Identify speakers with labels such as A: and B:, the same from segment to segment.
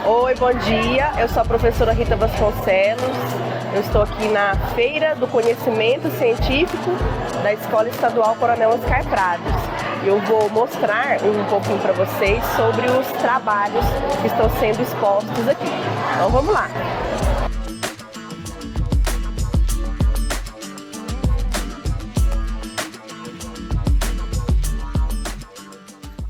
A: Oi, bom dia. Eu sou a professora Rita Vasconcelos. Eu estou aqui na Feira do Conhecimento Científico da Escola Estadual Coronel Oscar Prados. Eu vou mostrar um pouquinho para vocês sobre os trabalhos que estão sendo expostos aqui. Então vamos lá.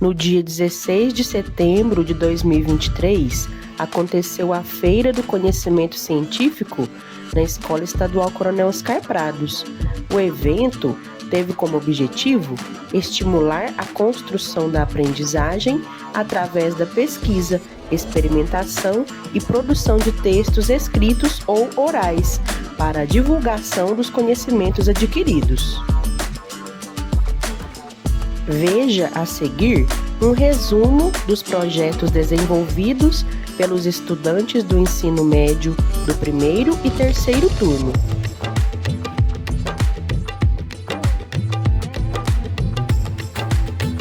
A: No dia 16 de setembro de 2023, aconteceu a Feira do Conhecimento Científico na Escola Estadual Coronel Oscar Prados. O evento teve como objetivo estimular a construção da aprendizagem através da pesquisa, experimentação e produção de textos escritos ou orais para a divulgação dos conhecimentos adquiridos. Veja a seguir um resumo dos projetos desenvolvidos pelos estudantes do ensino médio do primeiro e terceiro turno.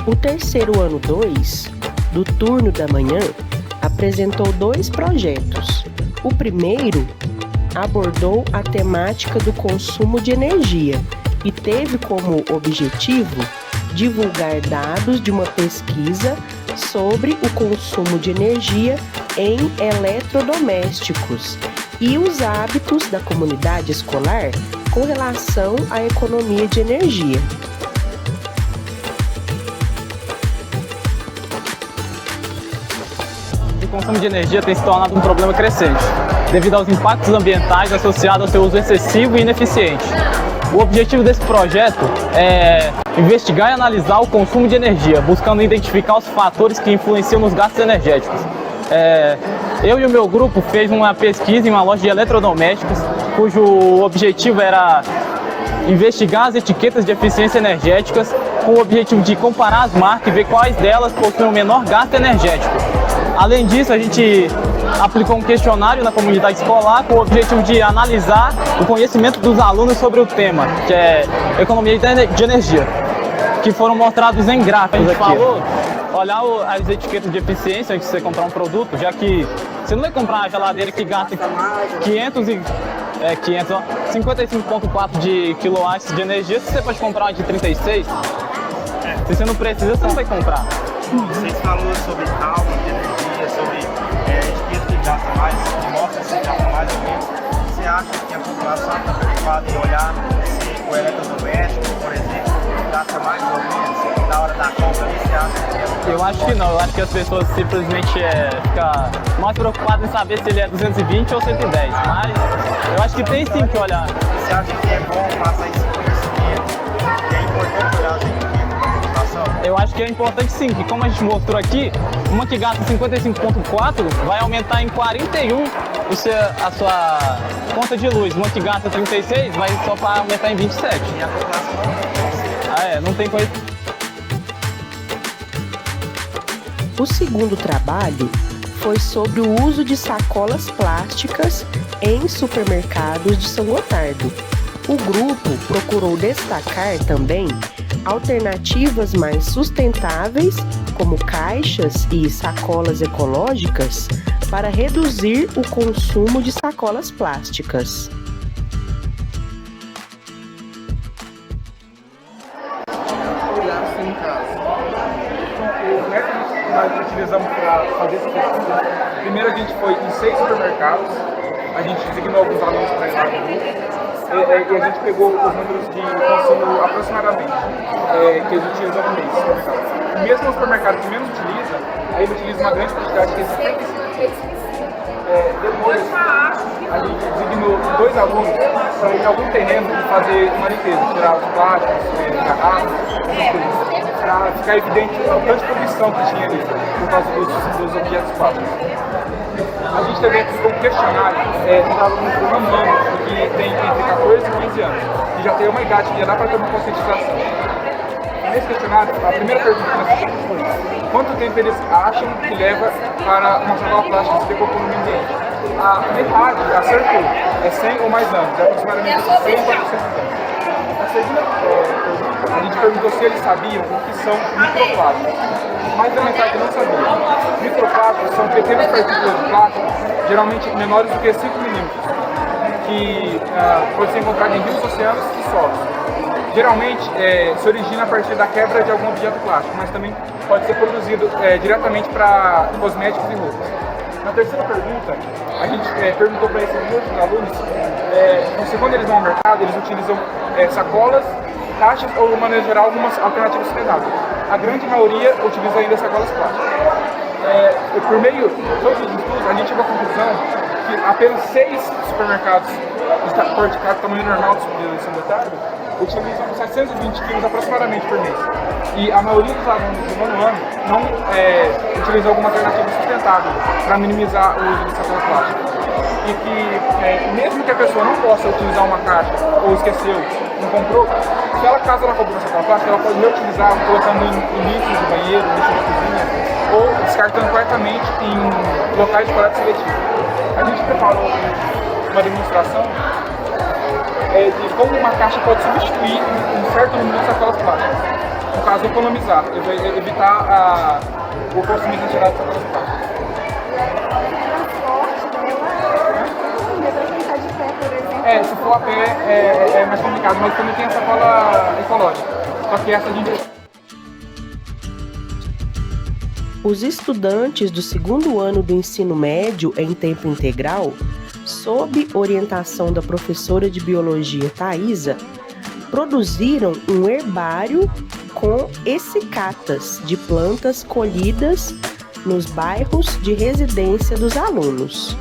A: O terceiro ano 2, do turno da manhã, apresentou 2 projetos. O primeiro abordou a temática do consumo de energia e teve como objetivo divulgar dados de uma pesquisa sobre o consumo de energia em eletrodomésticos e os hábitos da comunidade escolar com relação à economia de energia.
B: O consumo de energia tem se tornado um problema crescente, devido aos impactos ambientais associados ao seu uso excessivo e ineficiente. O objetivo desse projeto é investigar e analisar o consumo de energia, buscando identificar os fatores que influenciam nos gastos energéticos. Eu e o meu grupo fez uma pesquisa em uma loja de eletrodomésticos, cujo objetivo era investigar as etiquetas de eficiência energéticas com o objetivo de comparar as marcas e ver quais delas possuem o menor gasto energético. Além disso, a gente aplicou um questionário na comunidade escolar com o objetivo de analisar o conhecimento dos alunos sobre o tema, que é economia de energia, que foram mostrados em gráficos aqui. A gente falou, olhar as etiquetas de eficiência antes de você comprar um produto, já que você não vai comprar uma geladeira que gasta 55,4 de quilowatts de energia, se você pode comprar uma de 36, se você não precisa, você não vai comprar.
C: Vocês falaram sobre cálculo de energia, sobre etiqueta que gasta mais, que mostra se gasta mais ou menos. Você acha que a população está preocupada em olhar se o eletrodoméstico, por exemplo, gasta mais ou menos? Na hora da compra, você acha que é...
B: Eu acho que não, eu acho que as pessoas simplesmente ficam mais preocupadas em saber se ele é 220 ou 110, mas eu acho que tem sim que olhar.
C: Você acha que é bom passar esse conhecimento? Que é importante olhar as etiquetas?
B: Eu acho que é importante sim, que como a gente mostrou aqui, uma que gasta 55,4 vai aumentar em 41 a sua conta de luz, uma que gasta 36 vai só para aumentar em 27.
C: E a população
B: não tem coisa.
A: O segundo trabalho foi sobre o uso de sacolas plásticas em supermercados de São Gotardo. O grupo procurou destacar também alternativas mais sustentáveis, como caixas e sacolas ecológicas, para reduzir o consumo de sacolas plásticas.
D: Em casa. O método que nós utilizamos para fazer essa pesquisa, primeiro a gente foi em 6 supermercados, a gente designou alguns alunos para entrar no grupo. E a gente pegou os números de consumo aproximadamente que eles utilizam no mês. Mesmo o supermercado que menos utiliza, aí ele utiliza uma grande quantidade, que é 75%. Depois, a gente designou 2 alunos para ir em algum terreno e fazer uma limpeza, tirar os plásticos, garrafas, para ficar evidente a grande poluição que tinha ali, por causa dos objetos plásticos. A gente também aplicou um questionário para alunos do nono ano, que tem entre 14 e 15 anos, que já tem uma idade que já dá para ter uma conscientização. Nesse questionário, a primeira pergunta que nós fizemos foi: quanto tempo eles acham que leva para uma sacola plástica se decompor no ambiente? A metade acertou, é 100 ou mais anos, é aproximadamente 100 ou 400 anos. Na segunda pergunta, a gente perguntou se eles sabiam o que são microplásticos. mais elementar que eu não sabia. Microplásticos são pequenas partículas de plástico, geralmente menores do que 5 milímetros, que pode ser encontrado em rios, oceanos e solos. Geralmente se origina a partir da quebra de algum objeto plástico, mas também pode ser produzido diretamente para cosméticos e roupas. Na terceira pergunta, a gente perguntou para esses mesmos alunos se quando eles vão ao mercado, eles utilizam sacolas, caixas ou, de maneira geral, algumas alternativas sustentáveis. A grande maioria utiliza ainda sacolas plásticas. Por meio de todos os estudos, a gente chegou à conclusão que apenas 6 supermercados de porte tamanho normal de São Gotardo utilizam 720 quilos aproximadamente por mês. E a maioria dos alunos do nono ano não utiliza alguma alternativa sustentável para minimizar o uso de sacola plástica. E que mesmo que a pessoa não possa utilizar uma caixa ou esqueceu, não comprou, caso ela comprou uma sacola plástica, ela pode reutilizar colocando em lixos de banheiro, lixo de cozinha, ou descartando corretamente em locais de coleta seletiva. A gente preparou uma demonstração de como uma caixa pode substituir um certo número de sacolas plásticas. No caso, economizar, evitar o consumidor geral de sacolas plásticas. Se for a pé é mais complicado, mas também tem a sacola ecológica. Só que essa a gente...
A: Os estudantes do segundo ano do ensino médio em tempo integral, sob orientação da professora de biologia Thaisa, produziram um herbário com essicatas de plantas colhidas nos bairros de residência dos alunos.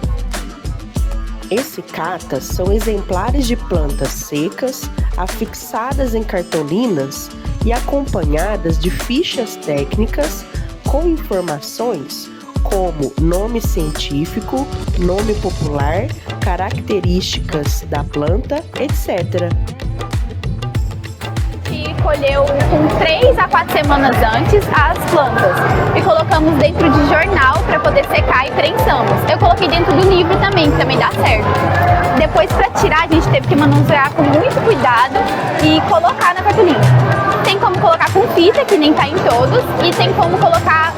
A: Essicatas são exemplares de plantas secas, afixadas em cartolinas e acompanhadas de fichas técnicas com informações como nome científico, nome popular, características da planta, etc.
E: Colheu com 3 a 4 semanas antes as plantas e colocamos dentro de jornal para poder secar e prensamos. Eu coloquei dentro do livro também, que também dá certo. Depois, para tirar, a gente teve que manusear com muito cuidado e colocar na cartolina. Tem como colocar com fita, que nem tá em todos, e tem como costurar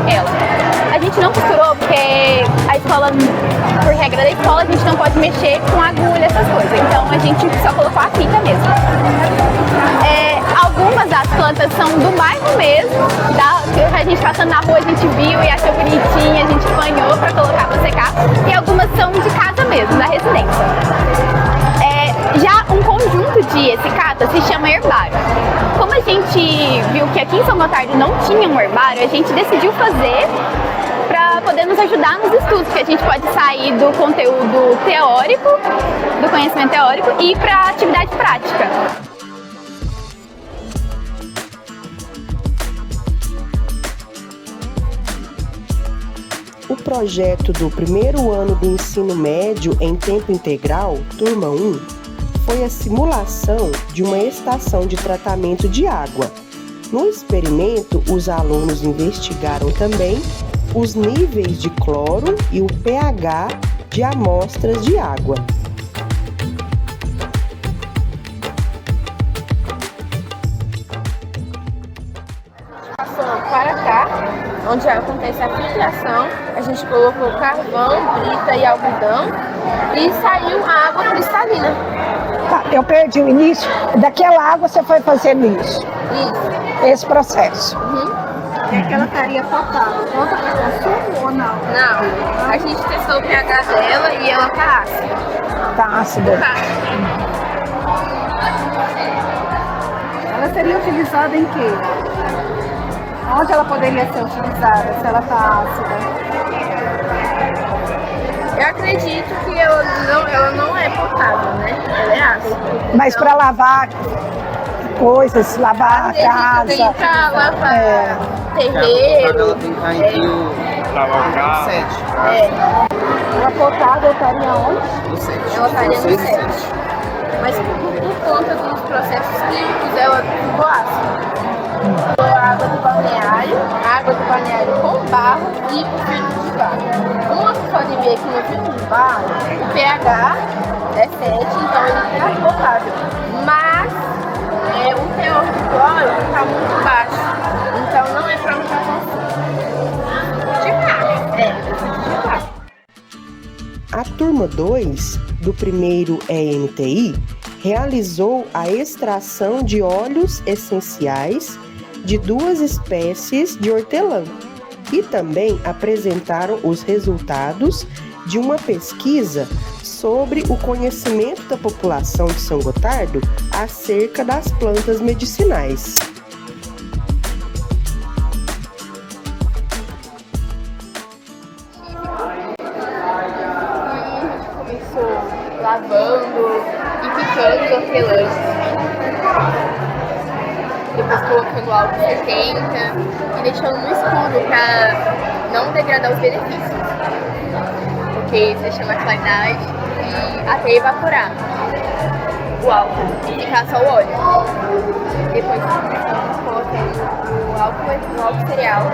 E: ela. A gente não costurou porque a escola, por regra da escola, a gente não pode mexer com agulha, essas coisas. Então a gente só colocou a fita mesmo. Algumas das plantas são do bairro mesmo, a gente passando na rua a gente viu e achou bonitinha, a gente banhou para colocar para secar, e algumas são de casa mesmo, da residência. Já um conjunto de essicatas se chama herbário. Como a gente viu que aqui em São Gotardo não tinha um herbário, a gente decidiu fazer para poder nos ajudar nos estudos, que a gente pode sair do conteúdo teórico, do conhecimento teórico, e para a atividade prática.
A: O projeto do primeiro ano do ensino médio em tempo integral, turma 1, foi a simulação de uma estação de tratamento de água. No experimento, os alunos investigaram também os níveis de cloro e o pH de amostras de água.
F: Passou para cá, onde acontece a filtração, a gente colocou carvão, brita e algodão e saiu a água cristalina.
G: Tá, eu perdi o início. Daquela água você foi fazendo isso?
F: Isso.
G: Esse processo.
H: E aquela estaria potável, conta para consumo ou não?
F: Não, a gente testou o pH dela e ela tá ácida.
G: Tá ácida.
F: Tá.
H: Ela seria utilizada em quê? Onde ela poderia ser utilizada se ela está ácida?
F: Eu acredito que ela não é potável, né? Ela é ácida.
G: Mas para lavar coisas, lavar a casa.
F: Pra lavar terreiro.
C: Ela tem que estar em rio.
D: Lavar o carro.
C: 7.
H: Ela potável estaria onde?
C: No 7.
F: Ela estaria no 7. Mas por conta dos processos químicos, ela ficou ácida. A água do balneário com barro e o filtro de barro. Como vocês podem ver aqui no filtro de barro, o pH é 7, então ele é potável. Mas o teor de cloro está muito baixo, então não é para usar
A: A turma 2 do primeiro EMTI realizou a extração de óleos essenciais de 2 espécies de hortelã e também apresentaram os resultados de uma pesquisa sobre o conhecimento da população de São Gotardo acerca das plantas medicinais.
F: Lavando e picando os hortelãs. Depois colocando álcool 70 e deixando no escuro para não degradar os benefícios. Porque deixando a claridade e até evaporar o álcool e ficar só o óleo. Depois colocando o álcool cereal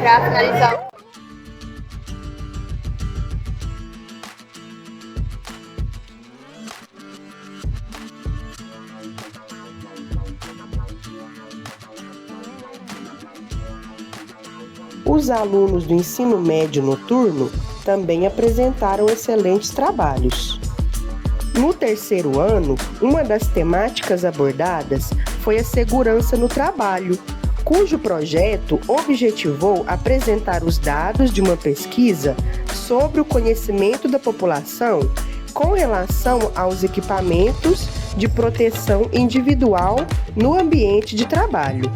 F: para finalizar.
A: Os alunos do ensino médio noturno também apresentaram excelentes trabalhos. No terceiro ano, uma das temáticas abordadas foi a segurança no trabalho, cujo projeto objetivou apresentar os dados de uma pesquisa sobre o conhecimento da população com relação aos equipamentos de proteção individual no ambiente de trabalho.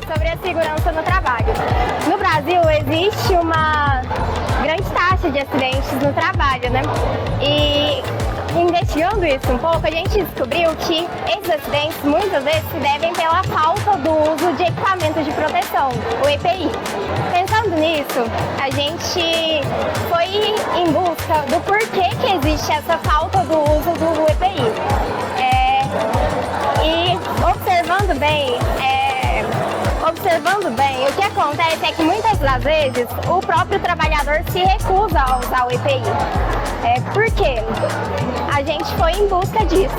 I: Sobre a segurança no trabalho. No Brasil existe uma grande taxa de acidentes no trabalho, né? E investigando isso um pouco, a gente descobriu que esses acidentes muitas vezes se devem pela falta do uso de equipamentos de proteção, o EPI. Pensando nisso, a gente foi em busca do porquê que existe essa falta do uso do EPI. E observando bem, o que acontece é que muitas das vezes o próprio trabalhador se recusa a usar o EPI. Por quê? A gente foi em busca disso.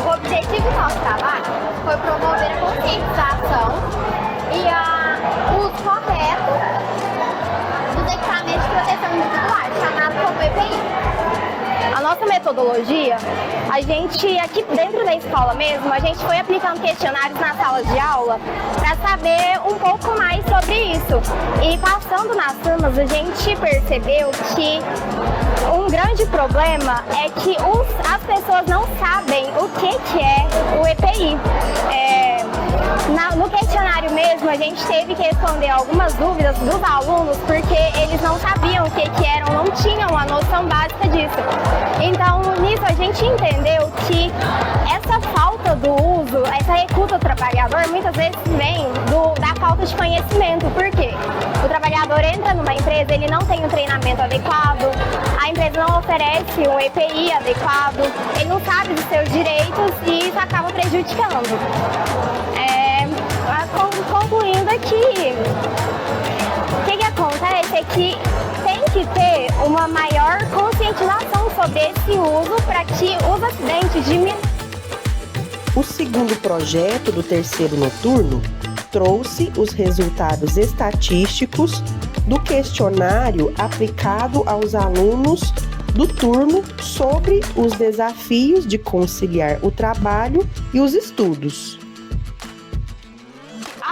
E: O objetivo do nosso trabalho foi promover a conscientização e o uso correto dos equipamentos de proteção individual, chamado como EPI.
I: A nossa metodologia, a gente aqui dentro da escola mesmo, a gente foi aplicando questionários nas salas de aula para saber um pouco mais sobre isso. E passando nas turmas, a gente percebeu que um grande problema é que as pessoas não sabem o que é o EPI. No questionário mesmo, a gente teve que responder algumas dúvidas dos alunos porque eles não sabiam o que eram, não tinham a noção básica disso. Então, nisso a gente entendeu que essa falta do uso, essa recusa do trabalhador, muitas vezes vem da falta de conhecimento. Por quê? O trabalhador entra numa empresa, ele não tem um treinamento adequado, a empresa não oferece um EPI adequado, ele não sabe dos seus direitos e isso acaba prejudicando. Concluindo aqui, o que acontece é que tem que ter uma maior conscientização sobre esse uso para que os acidentes diminuam.
A: O segundo projeto do terceiro noturno trouxe os resultados estatísticos do questionário aplicado aos alunos do turno sobre os desafios de conciliar o trabalho e os estudos.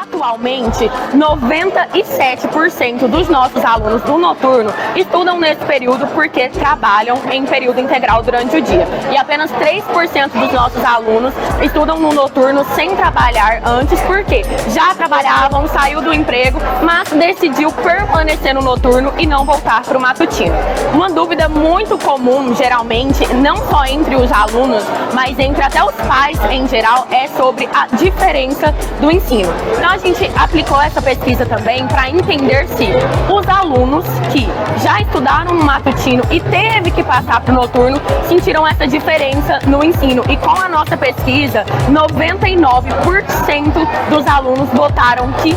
J: Atualmente, 97% dos nossos alunos do noturno estudam nesse período porque trabalham em período integral durante o dia. E apenas 3% dos nossos alunos estudam no noturno sem trabalhar antes porque já trabalhavam, saiu do emprego, mas decidiu permanecer no noturno e não voltar para o matutino. Uma dúvida muito comum, geralmente, não só entre os alunos, mas entre até os pais em geral, é sobre a diferença do ensino. Então, a gente aplicou essa pesquisa também para entender se os alunos que já estudaram no matutino e teve que passar para o noturno sentiram essa diferença no ensino. E com a nossa pesquisa, 99% dos alunos votaram que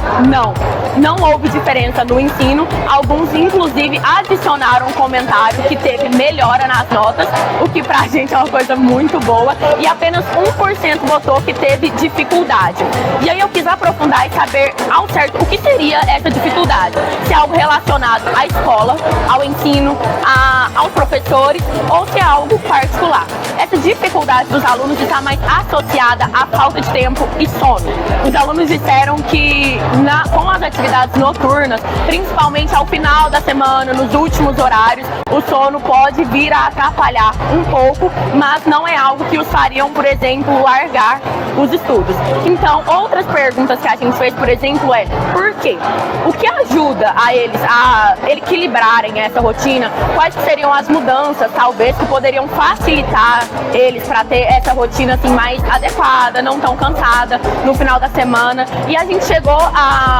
J: não houve diferença no ensino. Alguns, inclusive, adicionaram um comentário que teve melhora nas notas, o que pra gente é uma coisa muito boa. E apenas 1% votou que teve dificuldade. E aí eu quis aprofundar vai saber ao certo o que seria essa dificuldade. Se é algo relacionado à escola, ao ensino, aos professores ou se é algo particular. Essa dificuldade dos alunos está mais associada à falta de tempo e sono. Os alunos disseram que com as atividades noturnas, principalmente ao final da semana, nos últimos horários, o sono pode vir a atrapalhar um pouco, mas não é algo que os fariam, por exemplo, largar os estudos. Então, outras perguntas que a gente fez, por exemplo, é por quê? O que ajuda a eles a equilibrarem essa rotina? Quais seriam as mudanças, talvez, que poderiam facilitar eles para ter essa rotina assim mais adequada, não tão cansada no final da semana? E a gente chegou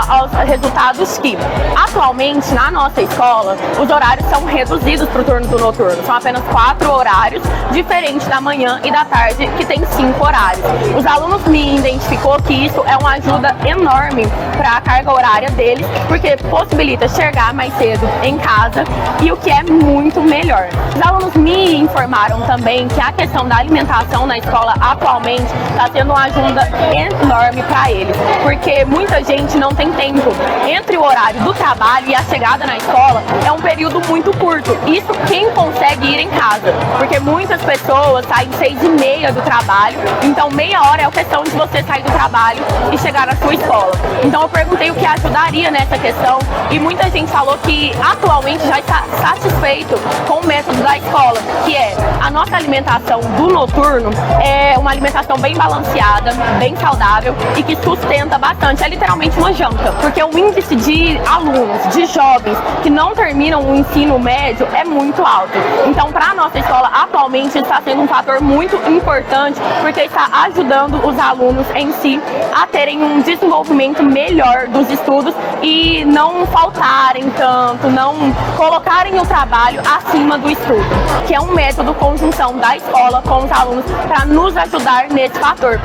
J: aos resultados que, atualmente, na nossa escola, os horários são reduzidos para o turno do noturno. São apenas 4 horários, diferente da manhã e da tarde, que tem 5 horários. Os alunos me identificou que isso é uma ajuda enorme para a carga horária deles, porque possibilita chegar mais cedo em casa e o que é muito melhor. Os alunos me informaram também que a questão da alimentação na escola atualmente está sendo uma ajuda enorme para eles, porque muita gente não tem tempo. Entre o horário do trabalho e a chegada na escola é um período muito curto. Isso quem consegue ir em casa, porque muitas pessoas saem 6h30 do trabalho, então meia hora é a questão de você sair do trabalho e chegar na sua escola. Então eu perguntei o que ajudaria nessa questão e muita gente falou que atualmente já está satisfeito com o método da escola, que é a nossa alimentação do noturno é uma alimentação bem balanceada, bem saudável e que sustenta bastante. É literalmente uma janta, porque o índice de alunos, de jovens que não terminam o ensino médio é muito alto. Então, para a nossa escola, atualmente está sendo um fator muito importante, porque está ajudando os alunos em si a terem um desenvolvimento melhor dos estudos e não faltarem tanto, não colocarem o trabalho acima do estudo, que é um método conjunção da escola com os alunos para nos ajudar nesse fator.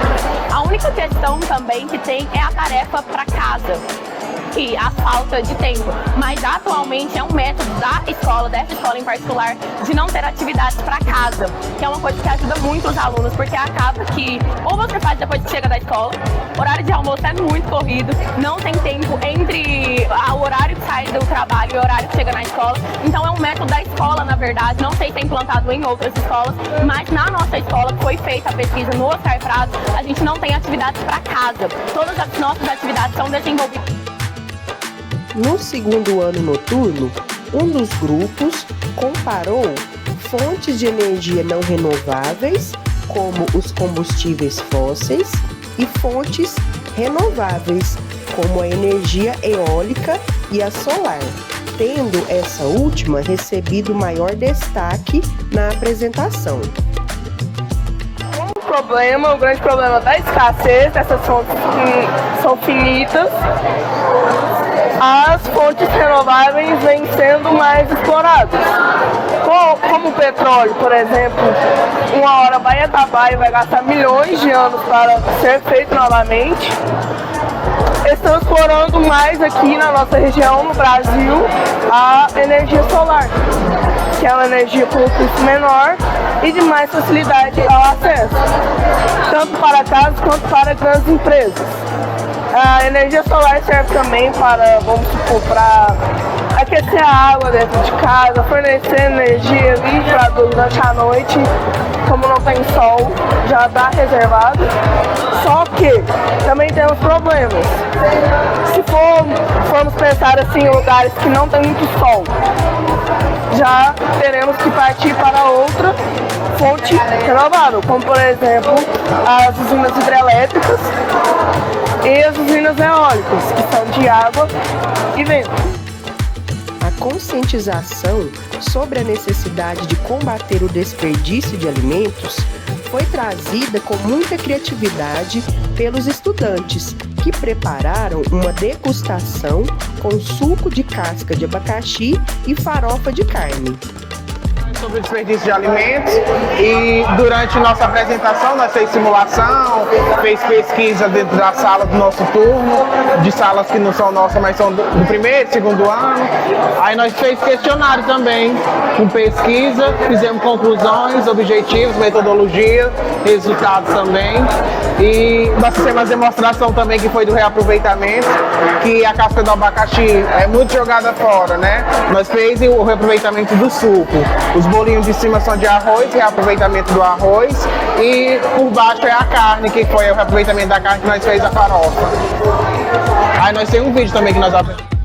J: A única questão também que tem é a tarefa para casa e a falta de tempo, mas atualmente é um método da escola, dessa escola em particular, de não ter atividades para casa, que é uma coisa que ajuda muito os alunos, porque acaba que ou você faz depois que chega da escola, horário de almoço é muito corrido, não tem tempo entre o horário que sai do trabalho e o horário que chega na escola, então é um método da escola, na verdade, não sei se é implantado em outras escolas, mas na nossa escola, que foi feita a pesquisa no Oscar Prado, a gente não tem atividades para casa, todas as nossas atividades são desenvolvidas.
A: No segundo ano noturno, um dos grupos comparou fontes de energia não renováveis, como os combustíveis fósseis, e fontes renováveis, como a energia eólica e a solar, tendo essa última recebido maior destaque na apresentação.
K: O grande problema da escassez, essas fontes são finitas, as fontes renováveis vêm sendo mais exploradas. Como o petróleo, por exemplo, uma hora vai acabar e vai gastar milhões de anos para ser feito novamente. Estão explorando mais aqui na nossa região, no Brasil, a energia solar, que é uma energia com um custo menor e de mais facilidade ao acesso, tanto para casas quanto para grandes empresas. A energia solar serve também para, vamos supor, para aquecer a água dentro de casa, fornecer energia livre durante a noite, como não tem sol, já está reservado. Só que também temos problemas. Se formos pensar assim em lugares que não tem muito sol, já teremos que partir para outra fonte renovável, como por exemplo as usinas hidrelétricas e as usinas eólicas, que são de água e vento.
A: A conscientização sobre a necessidade de combater o desperdício de alimentos foi trazida com muita criatividade pelos estudantes, que prepararam uma degustação com suco de casca de abacaxi e farofa de carne.
C: sobre o desperdício de alimentos e durante nossa apresentação nós fez simulação, fez pesquisa dentro da sala do nosso turno, de salas que não são nossas, mas são do primeiro, segundo ano. Aí nós fez questionário também, com pesquisa, fizemos conclusões, objetivos, metodologia, resultados também. E nós fizemos a demonstração também que foi do reaproveitamento, que a casca do abacaxi é muito jogada fora, né? Nós fez o reaproveitamento do suco. Os bolinhos de cima são de arroz, reaproveitamento do arroz, e por baixo é a carne, que foi o reaproveitamento da carne que nós fez a farofa. Aí nós temos um vídeo também que nós apresentamos.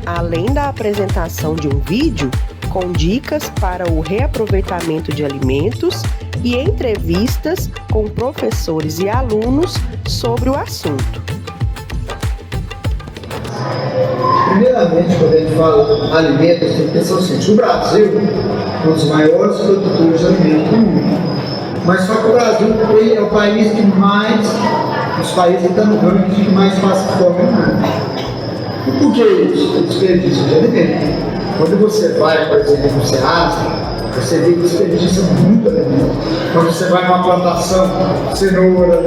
A: Além da apresentação de um vídeo com dicas para o reaproveitamento de alimentos e entrevistas com professores e alunos sobre o assunto.
L: Primeiramente, quando a gente fala alimentos, tem que pensar o seguinte: o Brasil é um dos maiores produtores de alimentos do mundo. Mas só que o Brasil é o país que mais, os países da União, que mais faz fome no mundo. E por que isso? Desperdício de alimento. Quando você vai, por exemplo, no Ceasa, você vê que desperdiça muito alimento. Quando você vai numa plantação, cenoura,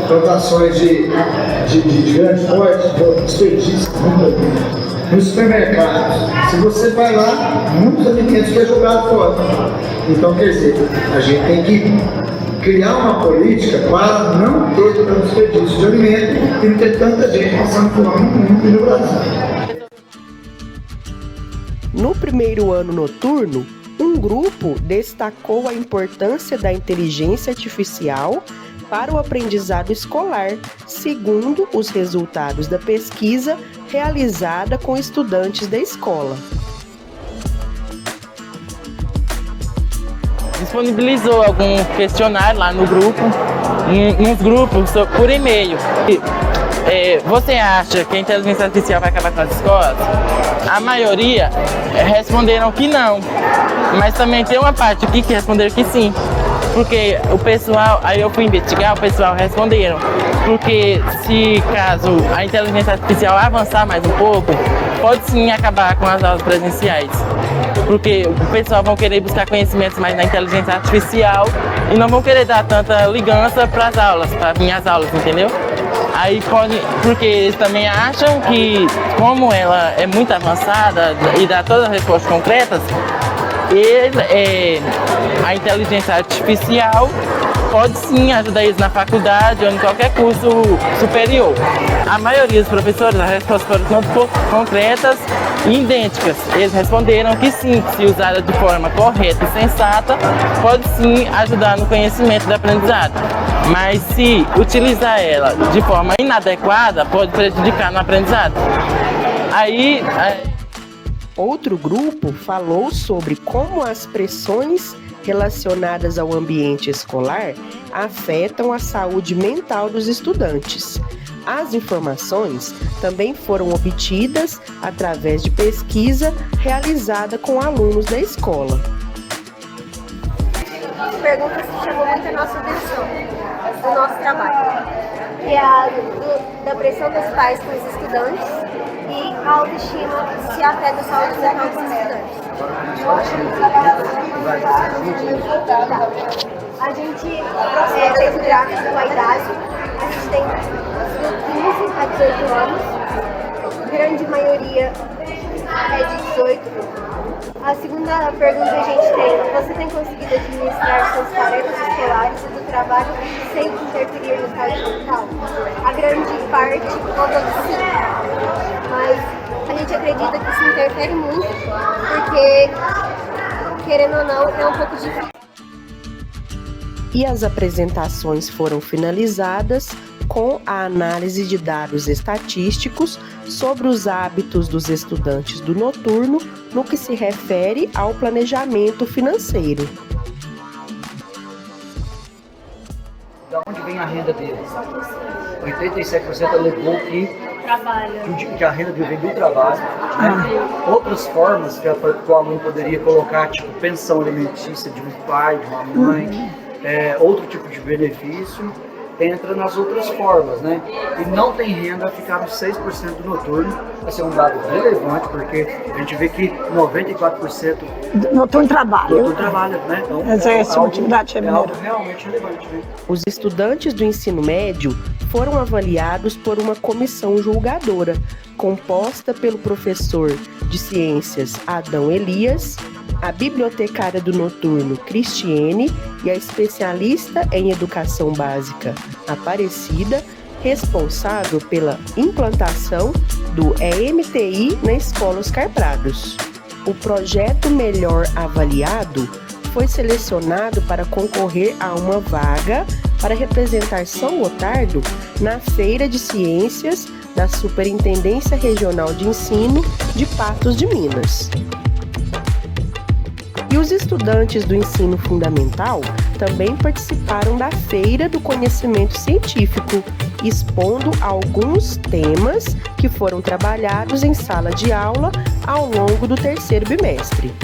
L: plantações de grande porte, desperdiça muito alimento. Nos supermercados, se você vai lá, muitos alimentos que é jogado fora. Então, quer dizer, a gente tem que criar uma política para não ter tanto desperdício de alimento e não ter tanta gente passando fome no mundo e no Brasil.
A: No primeiro ano noturno, um grupo destacou a importância da inteligência artificial para o aprendizado escolar, segundo os resultados da pesquisa realizada com estudantes da escola.
M: Disponibilizou algum questionário lá no grupo, nos grupos por e-mail. Você acha que a inteligência artificial vai acabar com as escolas? A maioria responderam que não, mas também tem uma parte aqui que responderam que sim. Porque o pessoal, aí eu fui investigar, o pessoal responderam. Porque se caso a inteligência artificial avançar mais um pouco, pode sim acabar com as aulas presenciais. Porque o pessoal vão querer buscar conhecimentos mais na inteligência artificial e não vão querer dar tanta ligança para as aulas, para minhas aulas, entendeu? Aí pode, porque eles também acham que, como ela é muito avançada e dá todas as respostas concretas, a inteligência artificial pode sim ajudar eles na faculdade ou em qualquer curso superior. A maioria dos professores, as respostas foram concretas e idênticas. Eles responderam que sim, que se usada de forma correta e sensata, pode sim ajudar no conhecimento do aprendizado. Mas se utilizar ela de forma inadequada, pode prejudicar no aprendizado.
A: Outro grupo falou sobre como as pressões relacionadas ao ambiente escolar afetam a saúde mental dos estudantes. As informações também foram obtidas através de pesquisa realizada com alunos da escola.
I: Pergunta que chamou muito a nossa atenção do nosso trabalho, que é a da pressão dos pais com os estudantes e a autoestima se afeta a saúde mental dos estudantes. A gente fez o gráfico com a idade, a gente tem de 15 a 18 anos, a grande maioria é de 18. A segunda pergunta a gente tem: você tem conseguido administrar suas tarefas escolares e do trabalho sem interferir no saúde mental? A grande parte conta que sim, mas a gente acredita que isso interfere muito, porque, querendo ou não, é um pouco difícil.
A: E as apresentações foram finalizadas com a análise de dados estatísticos sobre os hábitos dos estudantes do noturno no que se refere ao planejamento financeiro.
N: De onde vem a renda deles? 87% alegou que a renda vem do trabalho. Né? Outras formas que o aluno poderia colocar, tipo pensão alimentícia de um pai, de uma mãe, outro tipo de benefício. entra nas outras formas, né? E não tem renda, ficar nos 6% do noturno. Esse é um dado relevante, porque a gente vê que 94%
G: noturno trabalha.
N: Noturno trabalha, né? Então,
G: exerce uma atividade
N: remunerada. É algo realmente relevante, né?
A: Os estudantes do ensino médio foram avaliados por uma comissão julgadora, composta pelo professor de ciências Adão Elias, a bibliotecária do noturno Cristiene e a especialista em educação básica Aparecida, responsável pela implantação do EMTI na Escola Oscar Prados. O projeto melhor avaliado foi selecionado para concorrer a uma vaga para representar São Gotardo na Feira de Ciências da Superintendência Regional de Ensino de Patos de Minas. E os estudantes do ensino fundamental também participaram da Feira do Conhecimento Científico, expondo alguns temas que foram trabalhados em sala de aula ao longo do terceiro bimestre.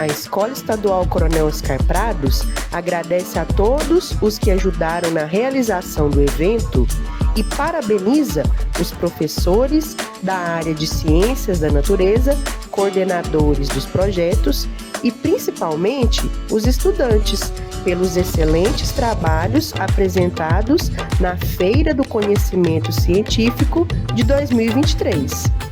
A: A Escola Estadual Coronel Oscar Prados agradece a todos os que ajudaram na realização do evento e parabeniza os professores da área de Ciências da Natureza, coordenadores dos projetos e principalmente os estudantes pelos excelentes trabalhos apresentados na Feira do Conhecimento Científico de 2023.